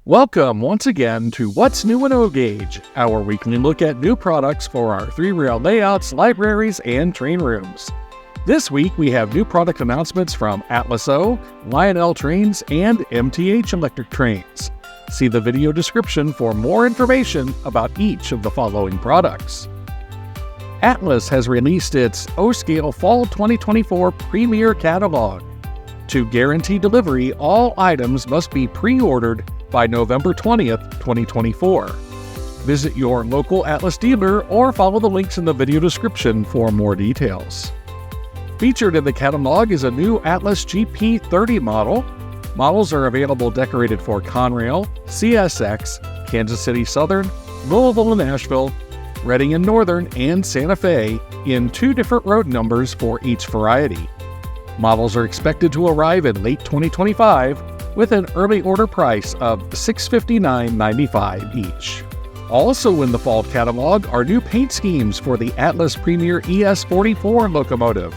Welcome once again to What's New in O-Gauge, our weekly look at new products for our three-rail layouts, libraries, and train rooms. This week we have new product announcements from Atlas O, Lionel trains, and MTH electric trains. See the video description for more information about each of the following products. Atlas has released its O-Scale Fall 2024 Premier Catalog. To guarantee delivery, all items must be pre-ordered by November 20th, 2024. Visit your local Atlas dealer or follow the links in the video description for more details. Featured in the catalog is a new Atlas GP30 model. Models are available decorated for Conrail, CSX, Kansas City Southern, Louisville and Nashville, Reading and Northern, and Santa Fe in 2 different road numbers for each variety. Models are expected to arrive in late 2025 with an early order price of $659.95 each. Also in the fall catalog are new paint schemes for the Atlas Premier ES44 locomotive.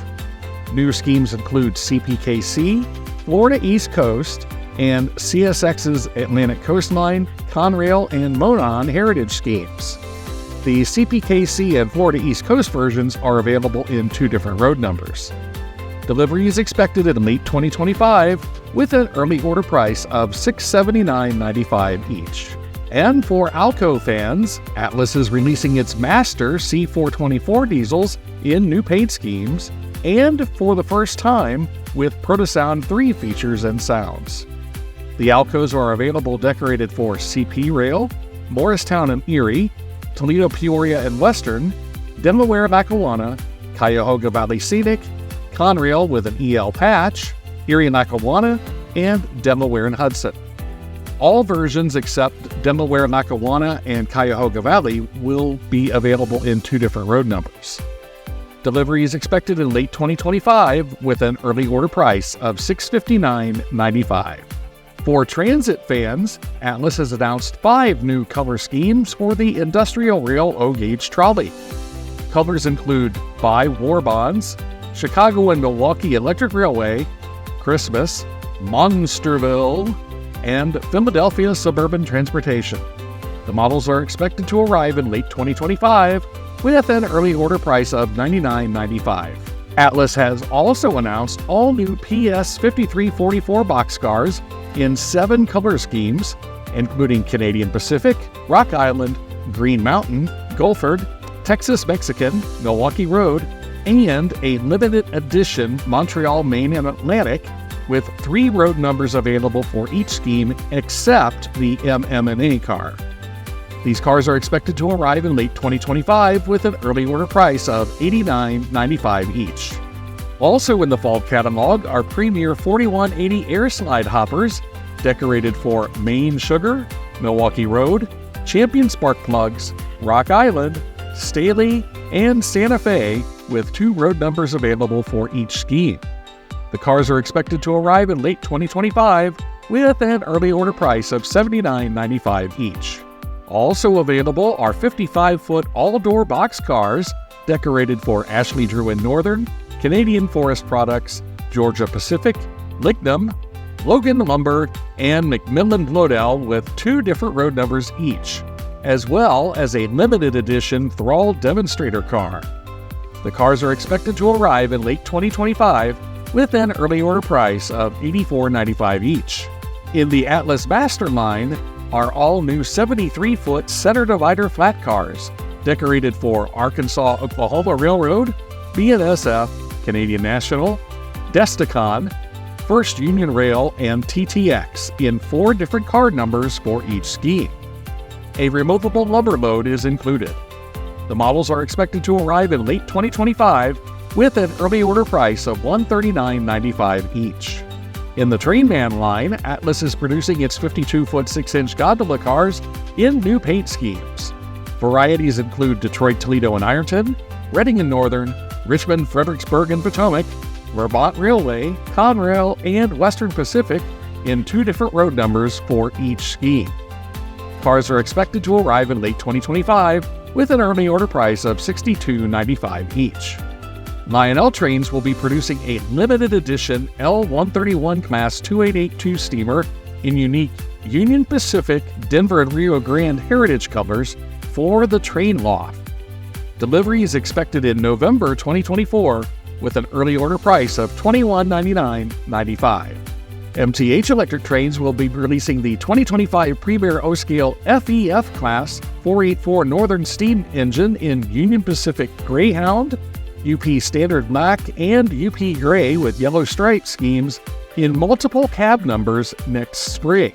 New schemes include CPKC, Florida East Coast, and CSX's Atlantic Coastline, Conrail, and Monon heritage schemes. The CPKC and Florida East Coast versions are available in 2 different road numbers. Delivery is expected in late 2025 with an early order price of $679.95 each. And for Alco fans, Atlas is releasing its Master C424 diesels in new paint schemes and for the first time with Protosound 3 features and sounds. The Alcos are available decorated for CP Rail, Morristown and Erie, Toledo, Peoria and Western, Delaware, Lackawanna, Cuyahoga Valley Scenic, Conrail with an EL patch, Erie and Lackawanna, and Delaware and Hudson. All versions except Delaware, Lackawanna, and Cuyahoga Valley will be available in 2 different road numbers. Delivery is expected in late 2025 with an early order price of $659.95. For transit fans, Atlas has announced 5 new color schemes for the Industrial Rail O-Gauge trolley. Colors include Buy War Bonds, Chicago and Milwaukee Electric Railway, Christmas, Monsterville, and Philadelphia Suburban Transportation. The models are expected to arrive in late 2025 with an early order price of $99.95. Atlas has also announced all new PS 5344 boxcars in 7 color schemes, including Canadian Pacific, Rock Island, Green Mountain, Gulford, Texas Mexican, Milwaukee Road, and a limited edition Montreal, Maine and Atlantic with 3 road numbers available for each scheme except the MM&A car. These cars are expected to arrive in late 2025 with an early order price of $89.95 each. Also in the fall catalog are Premier 4180 air slide hoppers decorated for Maine Sugar, Milwaukee Road, Champion Spark Plugs, Rock Island, Staley, and Santa Fe with 2 road numbers available for each scheme. The cars are expected to arrive in late 2025 with an early order price of $79.95 each. Also available are 55-foot all-door box cars decorated for Ashley Drew and Northern, Canadian Forest Products, Georgia Pacific, Lignum, Logan Lumber, and McMillan Lodell with 2 different road numbers each, as well as a limited edition Thrall demonstrator car. The cars are expected to arrive in late 2025 with an early order price of $84.95 each. In the Atlas Master line are all new 73-foot center divider flat cars decorated for Arkansas-Oklahoma Railroad, BNSF, Canadian National, Desticon, First Union Rail, and TTX in 4 different car numbers for each scheme. A removable lumber load is included. The models are expected to arrive in late 2025 with an early order price of $139.95 each. In the Trainman line, Atlas is producing its 52-foot 6-inch gondola cars in new paint schemes. Varieties include Detroit, Toledo, and Ironton, Reading and Northern, Richmond, Fredericksburg, and Potomac, Vermont Railway, Conrail, and Western Pacific in 2 different road numbers for each scheme. Cars are expected to arrive in late 2025 with an early order price of $62.95 each. Lionel trains will be producing a limited edition L131 Class 2882 steamer in unique Union Pacific, Denver, and Rio Grande heritage colors for the train loft. Delivery is expected in November 2024 with an early order price of $2199.95. MTH Electric Trains will be releasing the 2025 Premier O-Scale FEF Class 484 Northern Steam Engine in Union Pacific Greyhound, UP Standard Black, and UP Gray with yellow stripe schemes in multiple cab numbers next spring.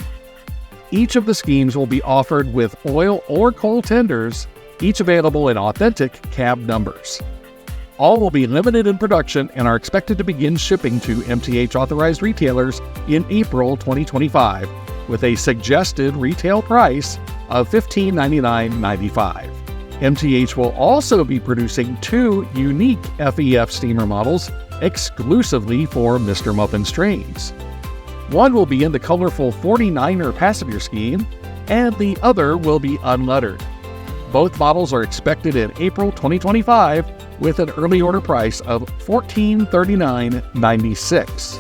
Each of the schemes will be offered with oil or coal tenders, each available in authentic cab numbers. All will be limited in production and are expected to begin shipping to MTH authorized retailers in April 2025, with a suggested retail price of $1599.95. MTH will also be producing 2 unique FEF steamer models exclusively for Mr. Muffin's trains. One will be in the colorful 49er passenger scheme, and the other will be unlettered. Both models are expected in April 2025 with an early order price of $1439.96.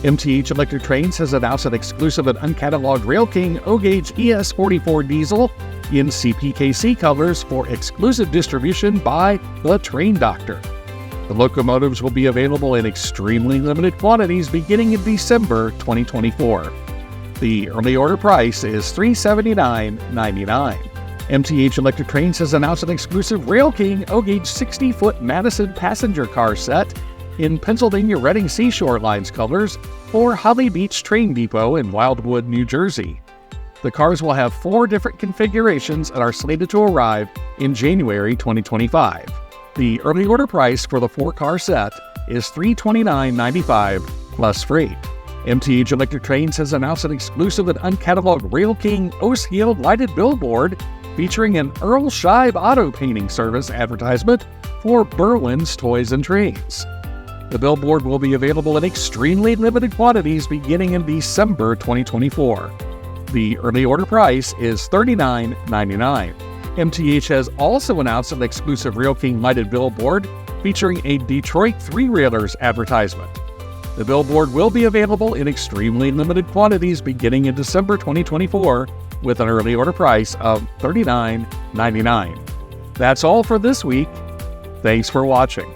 MTH Electric Trains has announced an exclusive and uncatalogued Rail King O-Gauge ES44 diesel in CPKC colors for exclusive distribution by the Train Doctor. The locomotives will be available in extremely limited quantities beginning in December 2024. The early order price is $379.99. MTH Electric Trains has announced an exclusive Rail King O-Gauge 60-foot Madison passenger car set in Pennsylvania Reading Seashore Lines colors for Holly Beach Train Depot in Wildwood, New Jersey. The cars will have 4 different configurations and are slated to arrive in January 2025. The early order price for the 4-car set is $329.95 plus freight. MTH Electric Trains has announced an exclusive and uncatalogued Rail King O-Scale lighted billboard featuring an Earl Scheib auto painting service advertisement for Berwyn's Toys and Trains. The billboard will be available in extremely limited quantities beginning in December 2024. The early order price is $39.99. MTH has also announced an exclusive Rail King lighted billboard featuring a Detroit 3-Railers advertisement. The billboard will be available in extremely limited quantities beginning in December 2024 with an early order price of $39.99. That's all for this week. Thanks for watching.